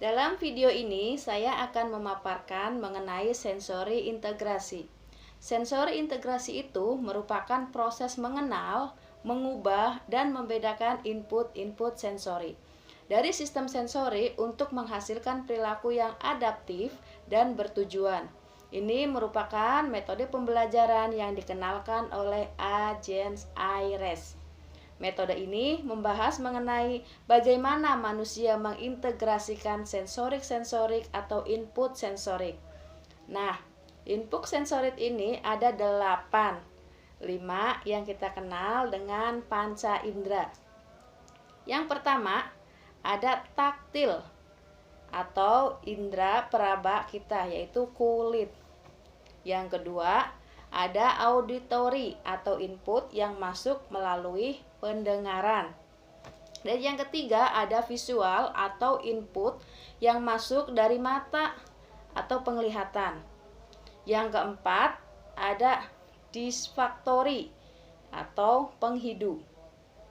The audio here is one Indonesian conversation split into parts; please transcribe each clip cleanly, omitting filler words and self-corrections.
Dalam video ini, saya akan memaparkan mengenai sensori integrasi. Sensori integrasi itu merupakan proses mengenal, mengubah, dan membedakan input-input sensori dari sistem sensori untuk menghasilkan perilaku yang adaptif dan bertujuan. Ini merupakan metode pembelajaran yang dikenalkan oleh Agence Aires. Metode ini membahas mengenai bagaimana manusia mengintegrasikan sensorik-sensorik atau input sensorik. Nah, input sensorik ini ada 8. 5 yang kita kenal dengan panca indera. Yang pertama, ada taktil atau indera peraba kita, yaitu kulit. Yang kedua, ada auditory atau input yang masuk melalui pendengaran. Dan yang ketiga, ada visual atau input yang masuk dari mata atau penglihatan. Yang keempat, ada disfaktori atau penghidu.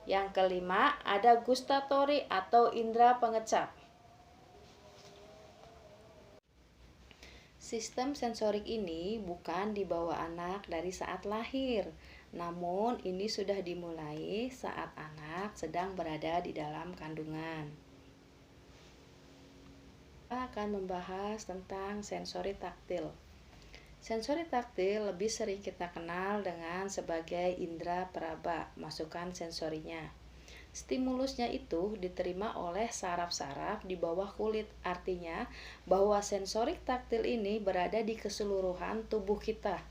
Yang kelima, ada gustatory atau indera pengecap. Sistem sensorik ini bukan dibawa anak dari saat lahir, namun ini sudah dimulai saat anak sedang berada di dalam kandungan. Kita akan membahas tentang sensori taktil. Sensori taktil lebih sering kita kenal dengan sebagai indera peraba, masukan sensorinya. Stimulusnya itu diterima oleh saraf-saraf di bawah kulit, artinya bahwa sensorik taktil ini berada di keseluruhan tubuh kita.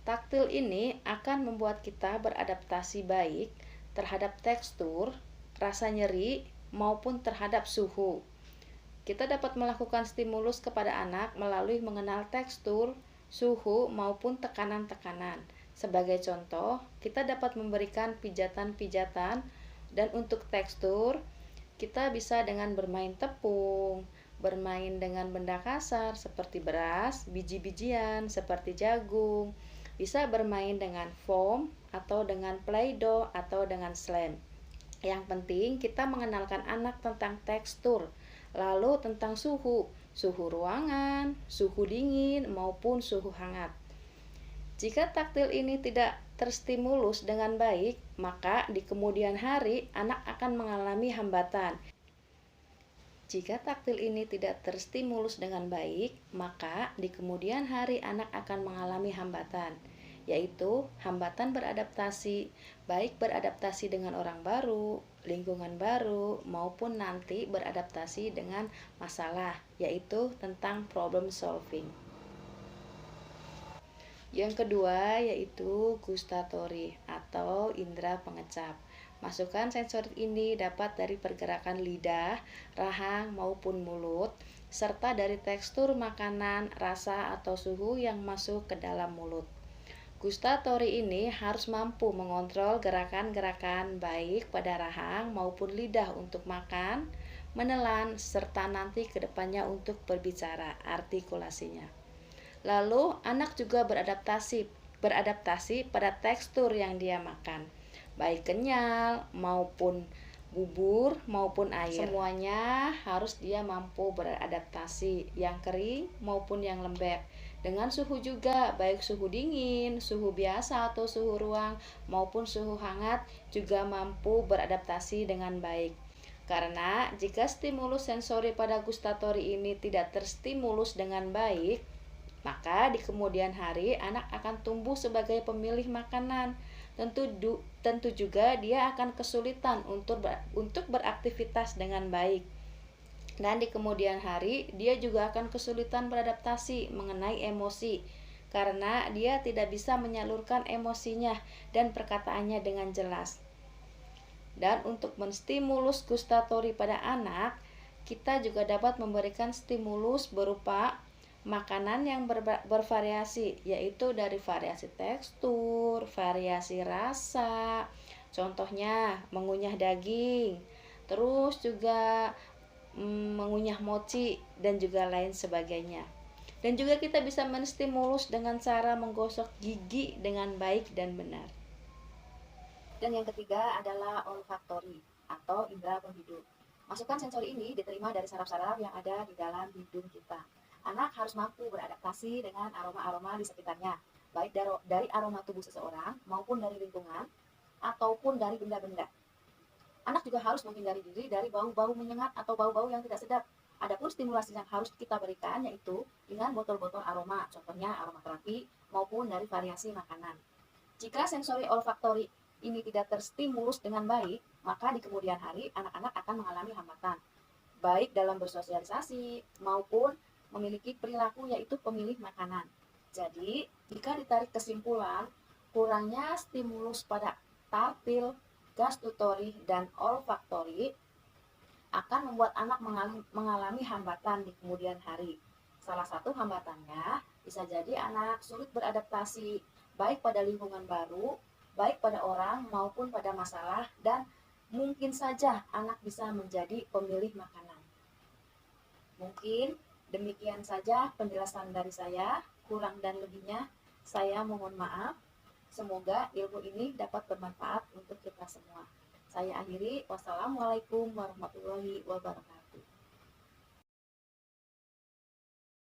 Taktil ini akan membuat kita beradaptasi baik terhadap tekstur, rasa nyeri, maupun terhadap suhu. Kita dapat melakukan stimulus kepada anak melalui mengenal tekstur, suhu, maupun tekanan-tekanan. Sebagai contoh, kita dapat memberikan pijatan-pijatan, dan untuk tekstur, kita bisa dengan bermain tepung, bermain dengan benda kasar seperti beras, biji-bijian seperti jagung, bisa bermain dengan foam atau dengan play-doh atau dengan slime. Yang penting kita mengenalkan anak tentang tekstur, lalu tentang suhu ruangan, suhu dingin maupun suhu hangat. Jika taktil ini tidak terstimulus dengan baik, maka di kemudian hari anak akan mengalami hambatan. Jika taktil ini tidak terstimulus dengan baik, maka di kemudian hari anak akan mengalami hambatan, yaitu hambatan beradaptasi, baik beradaptasi dengan orang baru, lingkungan baru, maupun nanti beradaptasi dengan masalah, yaitu tentang problem solving. Yang kedua yaitu gustatory atau indera pengecap. Masukan sensorik ini dapat dari pergerakan lidah, rahang maupun mulut, serta dari tekstur makanan, rasa atau suhu yang masuk ke dalam mulut. Gustatory ini harus mampu mengontrol gerakan-gerakan baik pada rahang maupun lidah untuk makan, menelan, serta nanti ke depannya untuk berbicara, artikulasinya. Lalu anak juga beradaptasi pada tekstur yang dia makan, baik kenyal maupun bubur maupun air. Semuanya harus dia mampu beradaptasi, yang kering maupun yang lembek. Dengan suhu juga, baik suhu dingin, suhu biasa atau suhu ruang maupun suhu hangat juga mampu beradaptasi dengan baik. Karena jika stimulus sensori pada gustatory ini tidak terstimulus dengan baik, maka di kemudian hari anak akan tumbuh sebagai pemilih makanan. Tentu juga dia akan kesulitan untuk beraktivitas dengan baik. Dan di kemudian hari dia juga akan kesulitan beradaptasi mengenai emosi, karena dia tidak bisa menyalurkan emosinya dan perkataannya dengan jelas. Dan untuk menstimulus gustatory pada anak, kita juga dapat memberikan stimulus berupa makanan yang bervariasi, yaitu dari variasi tekstur, variasi rasa. Contohnya mengunyah daging, terus juga mengunyah mochi dan juga lain sebagainya. Dan juga kita bisa menstimulus dengan cara menggosok gigi dengan baik dan benar. Dan yang ketiga adalah olfaktori atau indera penghidup. Masukan sensori ini diterima dari saraf-saraf yang ada di dalam hidung kita. Anak harus mampu beradaptasi dengan aroma-aroma di sekitarnya, baik dari aroma tubuh seseorang maupun dari lingkungan ataupun dari benda-benda. Anak juga harus menghindari diri dari bau-bau menyengat atau bau-bau yang tidak sedap. Adapun stimulasi yang harus kita berikan yaitu dengan botol-botol aroma, contohnya aromaterapi maupun dari variasi makanan. Jika sensori olfaktori ini tidak terstimulus dengan baik, maka di kemudian hari anak-anak akan mengalami hambatan, baik dalam bersosialisasi maupun memiliki perilaku yaitu pemilih makanan. Jadi, jika ditarik kesimpulan, kurangnya stimulus pada taktil, gustatori, dan olfaktori akan membuat anak mengalami hambatan di kemudian hari. Salah satu hambatannya bisa jadi anak sulit beradaptasi baik pada lingkungan baru, baik pada orang maupun pada masalah, dan mungkin saja anak bisa menjadi pemilih makanan. Mungkin demikian saja penjelasan dari saya, kurang dan lebihnya saya mohon maaf. Semoga ilmu ini dapat bermanfaat untuk kita semua. Saya akhiri, wassalamualaikum warahmatullahi wabarakatuh.